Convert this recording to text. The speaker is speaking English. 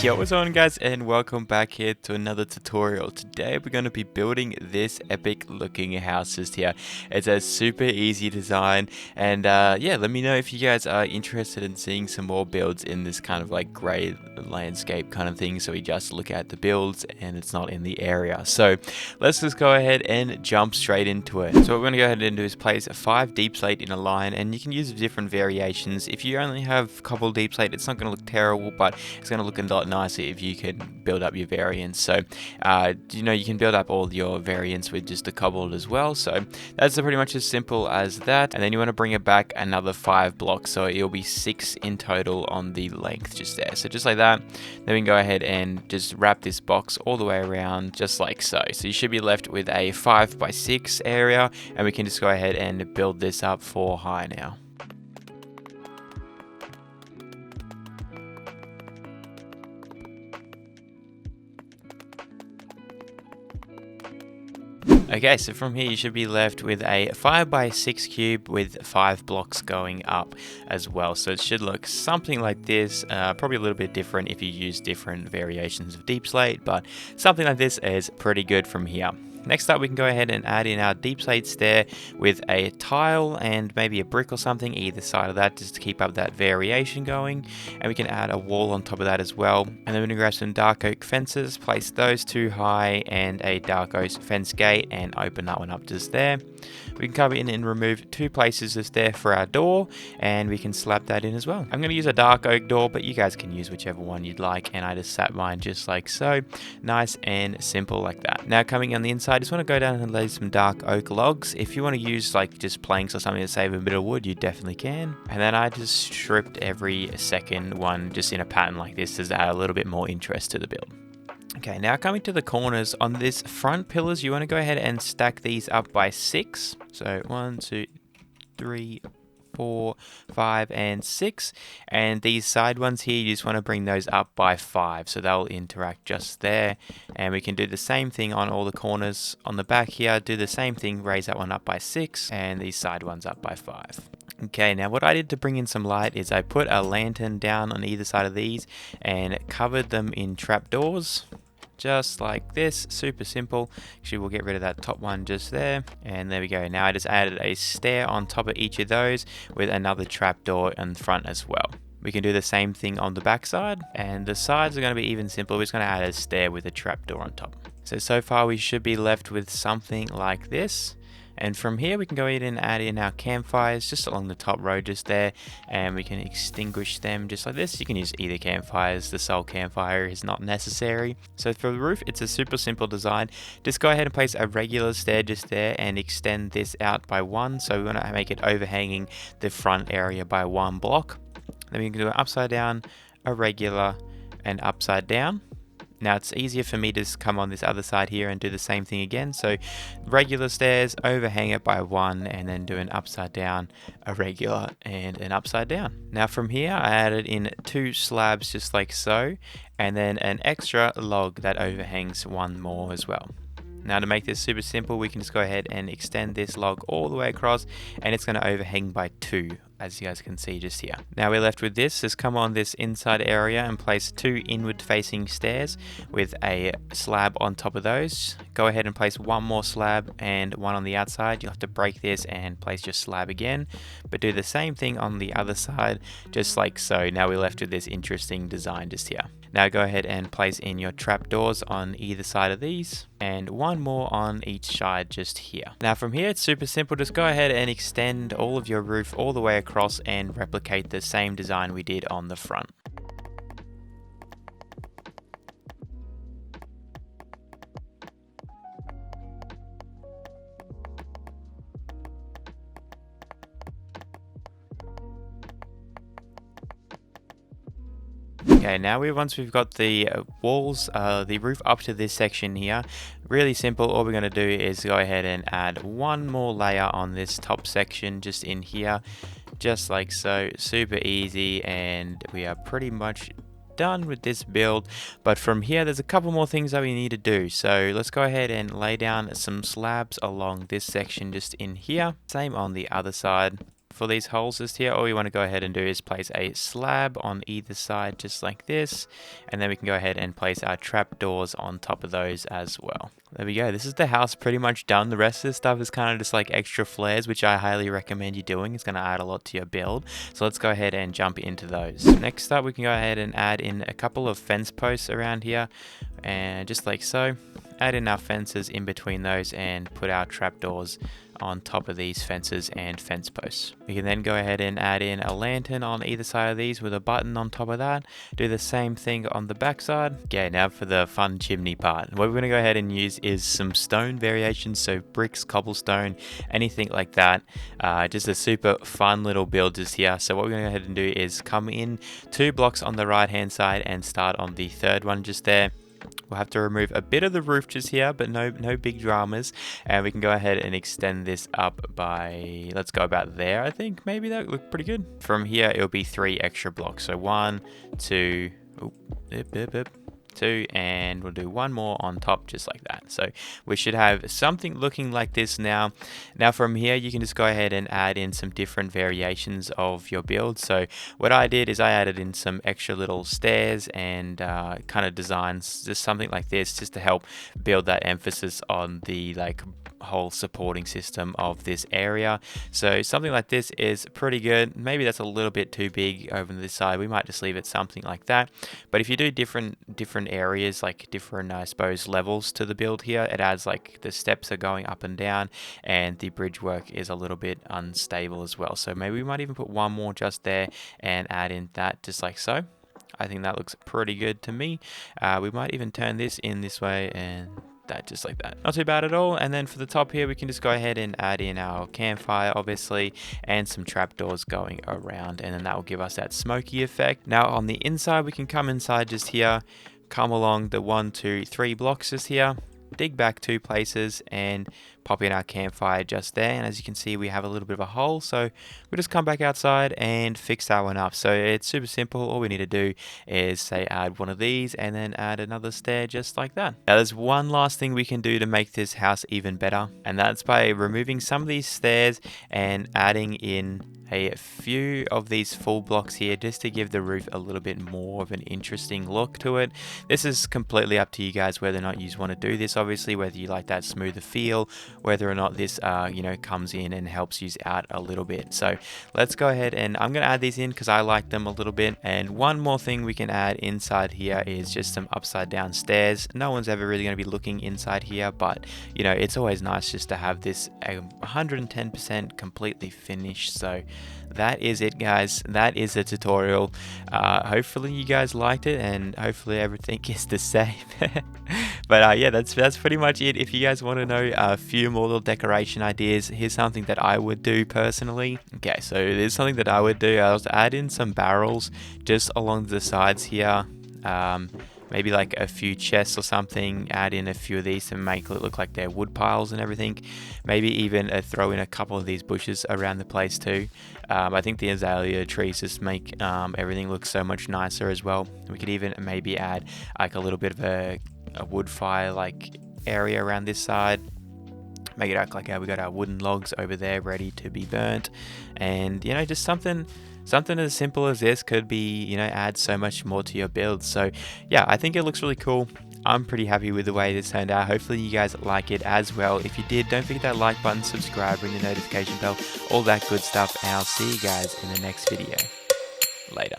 Yo, what's on guys, and welcome back here to another tutorial. Today we're going to be building this epic looking house just here. It's a super easy design, and yeah, let me know if you guys are interested in seeing some more builds in this kind of like grey landscape kind of thing, so we just look at the builds and it's not in the area. So let's just go ahead and jump straight into it. So what we're going to go ahead and do is place 5 deep slate in a line, and you can use different variations. If you only have a couple deep slate, it's not going to look terrible, but it's going to look a lot nicer if you can build up your variants. So you can build up all your variants with just a cobbled as well. So that's pretty much as simple as that. And then you want to bring it back another 5 blocks, so it'll be 6 in total on the length just there. So just like that. Then we can go ahead and just wrap this box all the way around just like so. So you should be left with a 5x6 area, and we can just go ahead and build this up 4 high now. Okay, so from here you should be left with a 5x6 cube with 5 blocks going up as well. So it should look something like this, probably a little bit different if you use different variations of deep slate, but something like this is pretty good from here. Next up, we can go ahead and add in our deep slate stair with a tile and maybe a brick or something either side of that, just to keep up that variation going. And we can add a wall on top of that as well. And then we're going to grab some dark oak fences, place those 2 high, and a dark oak fence gate, and open that one up just there. We can come in and remove 2 places just there for our door, and we can slap that in as well. I'm going to use a dark oak door, but you guys can use whichever one you'd like, and I just sat mine just like so. Nice and simple like that. Now coming on the inside, I just want to go down and lay some dark oak logs. If you want to use like just planks or something to save a bit of wood, you definitely can. And then I just stripped every second one just in a pattern like this to add a little bit more interest to the build. Okay, now coming to the corners, on this front pillars, you want to go ahead and stack these up by 6. So 1, 2, 3, 4, 5, and 6. And these side ones here, you just want to bring those up by 5, so they'll interact just there. And we can do the same thing on all the corners on the back here. Do the same thing, raise that one up by 6, and these side ones up by 5. Okay, now what I did to bring in some light is I put a lantern down on either side of these and covered them in trapdoors. Just like this, super simple. Actually, we'll get rid of that top one just there, and there we go. Now I just added a stair on top of each of those with another trapdoor in front as well. We can do the same thing on the back side, and the sides are going to be even simpler. We're just going to add a stair with a trapdoor on top. So far we should be left with something like this. And from here we can go ahead and add in our campfires just along the top row just there, and we can extinguish them just like this. You can use either campfires, the sole campfire is not necessary. So for the roof, it's a super simple design. Just go ahead and place a regular stair just there and extend this out by 1. So we want to make it overhanging the front area by 1 block. Then we can do an upside down, a regular, and upside down. Now it's easier for me to just come on this other side here and do the same thing again. So regular stairs, overhang it by 1, and then do an upside down, a regular, and an upside down. Now from here I added in 2 slabs just like so, and then an extra log that overhangs 1 more as well. Now to make this super simple, we can just go ahead and extend this log all the way across, and it's going to overhang by 2, as you guys can see just here. Now we're left with this. Just come on this inside area and place 2 inward facing stairs with a slab on top of those. Go ahead and place 1 more slab and 1 on the outside. You'll have to break this and place your slab again, but do the same thing on the other side just like so. Now we're left with this interesting design just here. Now go ahead and place in your trapdoors on either side of these, and 1 more on each side just here. Now from here it's super simple. Just go ahead and extend all of your roof all the way across and replicate the same design we did on the front. Okay, now once we've got the walls, the roof up to this section here, really simple. All we're going to do is go ahead and add 1 more layer on this top section just in here, just like so. Super easy, and we are pretty much done with this build. But from here there's a couple more things that we need to do, so let's go ahead and lay down some slabs along this section just in here. Same on the other side. for these holes just here, all we want to go ahead and do is place a slab on either side just like this, and then we can go ahead and place our trapdoors on top of those as well. There we go. This is the house pretty much done. The rest of this stuff is kind of just like extra flares, which I highly recommend you doing. It's going to add a lot to your build. So let's go ahead and jump into those. Next up, we can go ahead and add in a couple of fence posts around here, and just like so. Add in our fences in between those and put our trapdoors on top of these fences and fence posts. We can then go ahead and add in a lantern on either side of these with a button on top of that. Do the same thing on the back side. Okay, now for the fun chimney part. What we're going to go ahead and use is some stone variations, so bricks, cobblestone, anything like that. Just a super fun little build just here. So what we're going to go ahead and do is come in 2 blocks on the right hand side and start on the 3rd one just there. We'll have to remove a bit of the roof just here, but no big dramas. And we can go ahead and extend this up by, let's go about there, I think. Maybe that would look pretty good. From here, it'll be 3 extra blocks. So 1, 2, 2, and we'll do 1 more on top just like that. So we should have something looking like this now. Now from here, you can just go ahead and add in some different variations of your build. So what I did is I added in some extra little stairs and kind of designs, just something like this, just to help build that emphasis on the whole supporting system of this area. So something like this is pretty good. Maybe that's a little bit too big over on this side. We might just leave it something like that. But if you do different areas, like different I suppose levels to the build here, it adds like the steps are going up and down, and the bridge work is a little bit unstable as well. So maybe we might even put 1 more just there and add in that just like so. I think that looks pretty good to me. We might even turn this in this way and that just like that. Not too bad at all. And then for the top here, we can just go ahead and add in our campfire obviously, and some trapdoors going around, and then that will give us that smoky effect. Now on the inside, we can come inside just here, come along the 1, 2, 3 blocks just here, dig back 2 places and pop in our campfire just there. And as you can see, we have a little bit of a hole, so we'll just come back outside and fix that one up. So it's super simple. All we need to do is say add one of these and then add another stair just like that. Now there's one last thing we can do to make this house even better, and that's by removing some of these stairs and adding in a few of these full blocks here just to give the roof a little bit more of an interesting look to it. This is completely up to you guys whether or not you want to do this, obviously, whether you like that smoother feel, whether or not this comes in and helps you out a little bit. So let's go ahead, and I'm going to add these in because I like them a little bit. And one more thing we can add inside here is just some upside down stairs. No one's ever really going to be looking inside here, but it's always nice just to have this 110% completely finished. So that is it, guys. That is the tutorial. Hopefully you guys liked it, and hopefully everything is the same. But yeah, that's pretty much it. If you guys want to know a few more little decoration ideas, here's something that I would do personally. Okay, so there's something that I would do. I'll add in some barrels just along the sides here. Maybe like a few chests or something, add in a few of these to make it look like they're wood piles and everything. Maybe even throw in a couple of these bushes around the place too. I think the azalea trees just make everything look so much nicer as well. We could even maybe add like a little bit of a wood fire like area around this side. Make it act like we got our wooden logs over there ready to be burnt. And just something as simple as this could be, add so much more to your build. So yeah, I think it looks really cool. I'm pretty happy with the way this turned out. Hopefully you guys like it as well. If you did, don't forget that like button, subscribe, ring the notification bell, all that good stuff. And I'll see you guys in the next video. Later.